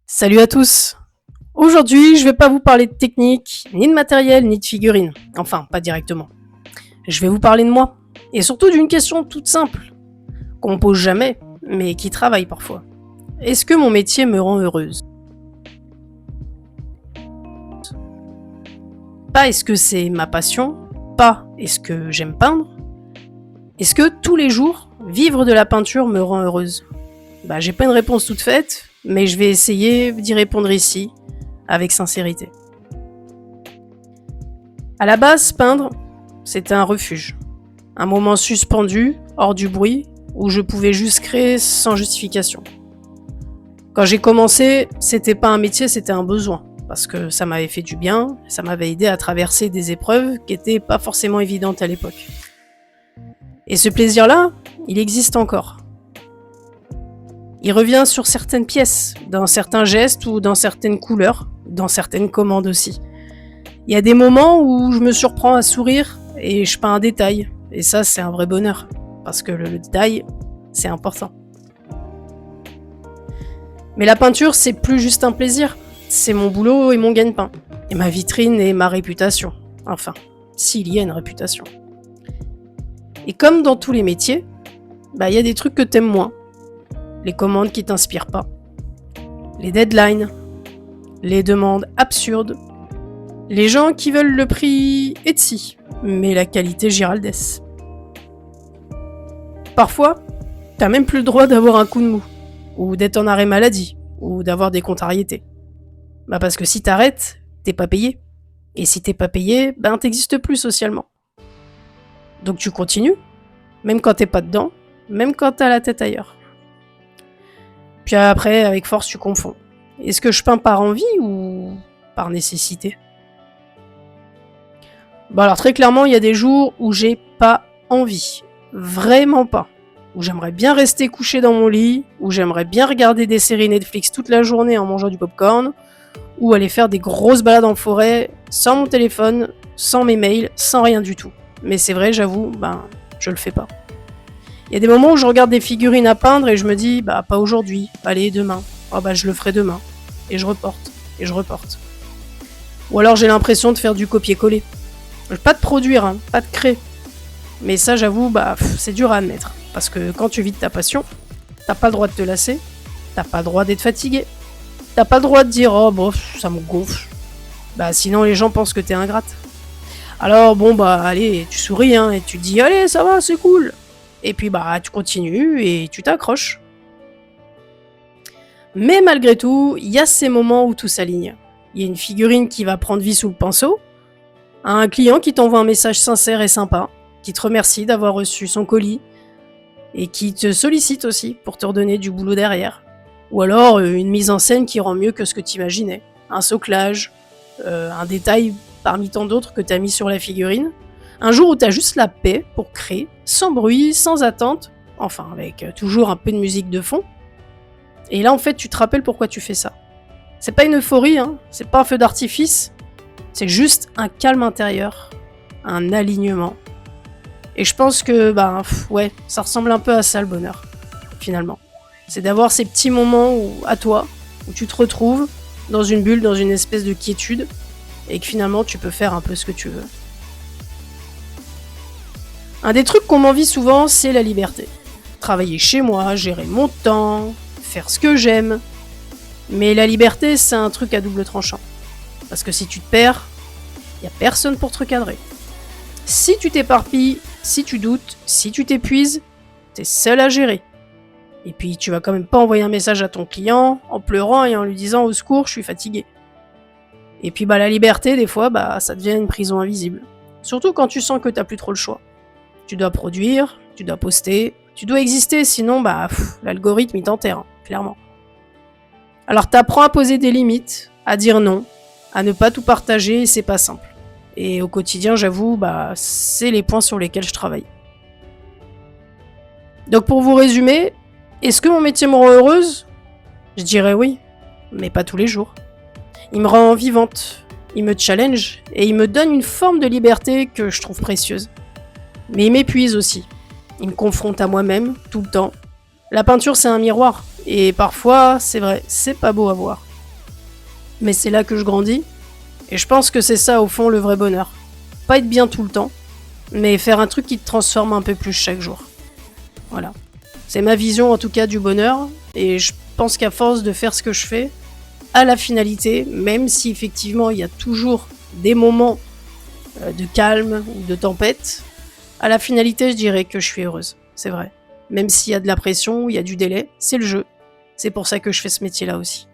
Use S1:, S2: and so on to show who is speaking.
S1: Salut à tous. Aujourd'hui, je vais pas vous parler de technique, ni de matériel, ni de figurines. Enfin, pas directement. Je vais vous parler de moi. Et surtout d'une question toute simple, qu'on pose jamais, mais qui travaille parfois. Est-ce que mon métier me rend heureuse? Pas est-ce que c'est ma passion, pas est-ce que j'aime peindre. Est-ce que tous les jours, vivre de la peinture me rend heureuse? J'ai pas une réponse toute faite, mais je vais essayer d'y répondre ici, avec sincérité. À la base, peindre, c'était un refuge. Un moment suspendu, hors du bruit, où je pouvais juste créer sans justification. Quand j'ai commencé, c'était pas un métier, c'était un besoin. Parce que ça m'avait fait du bien, ça m'avait aidé à traverser des épreuves qui étaient pas forcément évidentes à l'époque. Et ce plaisir-là, il existe encore. Il revient sur certaines pièces, dans certains gestes ou dans certaines couleurs, dans certaines commandes aussi. Il y a des moments où je me surprends à sourire et je peins un détail. Et ça, c'est un vrai bonheur. Parce que le détail, c'est important. Mais la peinture, c'est plus juste un plaisir. C'est mon boulot et mon gagne-pain. Et ma vitrine et ma réputation. Enfin, s'il y a une réputation. Et comme dans tous les métiers, il y a des trucs que t'aimes moins. Les commandes qui t'inspirent pas. Les deadlines. Les demandes absurdes. Les gens qui veulent le prix Etsy, mais la qualité Giraldès. Parfois, t'as même plus le droit d'avoir un coup de mou, ou d'être en arrêt maladie, ou d'avoir des contrariétés. Parce que si t'arrêtes, t'es pas payé. Et si t'es pas payé, t'existes plus socialement. Donc tu continues, même quand t'es pas dedans, même quand t'as la tête ailleurs. Puis après, avec force, tu confonds. Est-ce que je peins par envie ou par nécessité ? Alors très clairement, il y a des jours où j'ai pas envie. Vraiment pas. Où j'aimerais bien rester couché dans mon lit, où j'aimerais bien regarder des séries Netflix toute la journée en mangeant du popcorn, ou aller faire des grosses balades en forêt, sans mon téléphone, sans mes mails, sans rien du tout. Mais c'est vrai, j'avoue, je le fais pas. Il y a des moments où je regarde des figurines à peindre et je me dis, pas aujourd'hui, allez, demain. Je le ferai demain. Et je reporte, et je reporte. Ou alors j'ai l'impression de faire du copier-coller. Pas de produire, pas de créer. Mais ça, j'avoue, c'est dur à admettre. Parce que quand tu vis de ta passion, t'as pas le droit de te lasser, t'as pas le droit d'être fatigué, t'as pas le droit de dire « Oh, ça me gonfle ». Sinon, les gens pensent que t'es ingrate. Alors, allez, tu souris, et tu te dis « Allez, ça va, c'est cool ». Et puis, tu continues et tu t'accroches. Mais malgré tout, il y a ces moments où tout s'aligne. Il y a une figurine qui va prendre vie sous le pinceau, un client qui t'envoie un message sincère et sympa, qui te remercie d'avoir reçu son colis, et qui te sollicite aussi pour te redonner du boulot derrière. Ou alors une mise en scène qui rend mieux que ce que tu imaginais. Un soclage, un détail parmi tant d'autres que tu as mis sur la figurine. Un jour où tu as juste la paix pour créer, sans bruit, sans attente, enfin avec toujours un peu de musique de fond. Et là en fait tu te rappelles pourquoi tu fais ça. C'est pas une euphorie, c'est pas un feu d'artifice, c'est juste un calme intérieur, un alignement. Et je pense que, ça ressemble un peu à ça le bonheur, finalement. C'est d'avoir ces petits moments à toi, où tu te retrouves dans une bulle, dans une espèce de quiétude, et que finalement tu peux faire un peu ce que tu veux. Un des trucs qu'on m'envie souvent, c'est la liberté. Travailler chez moi, gérer mon temps, faire ce que j'aime. Mais la liberté, c'est un truc à double tranchant. Parce que si tu te perds, il n'y a personne pour te recadrer. Si tu t'éparpilles, si tu doutes, si tu t'épuises, t'es seul à gérer. Et puis tu vas quand même pas envoyer un message à ton client en pleurant et en lui disant « Au secours, je suis fatigué ». Et puis la liberté, des fois, ça devient une prison invisible. Surtout quand tu sens que t'as plus trop le choix. Tu dois produire, tu dois poster, tu dois exister, sinon l'algorithme il t'enterre, clairement. Alors t'apprends à poser des limites, à dire non, à ne pas tout partager et c'est pas simple. Et au quotidien, j'avoue, c'est les points sur lesquels je travaille. Donc pour vous résumer, est-ce que mon métier me rend heureuse ? Je dirais oui, mais pas tous les jours. Il me rend vivante, il me challenge et il me donne une forme de liberté que je trouve précieuse. Mais il m'épuise aussi. Il me confronte à moi-même, tout le temps. La peinture, c'est un miroir. Et parfois, c'est vrai, c'est pas beau à voir. Mais c'est là que je grandis. Et je pense que c'est ça, au fond, le vrai bonheur. Pas être bien tout le temps, mais faire un truc qui te transforme un peu plus chaque jour. Voilà. C'est ma vision, en tout cas, du bonheur. Et je pense qu'à force de faire ce que je fais, à la finalité, même si effectivement il y a toujours des moments de calme ou de tempête, à la finalité, je dirais que je suis heureuse. C'est vrai. Même s'il y a de la pression, il y a du délai, c'est le jeu. C'est pour ça que je fais ce métier-là aussi.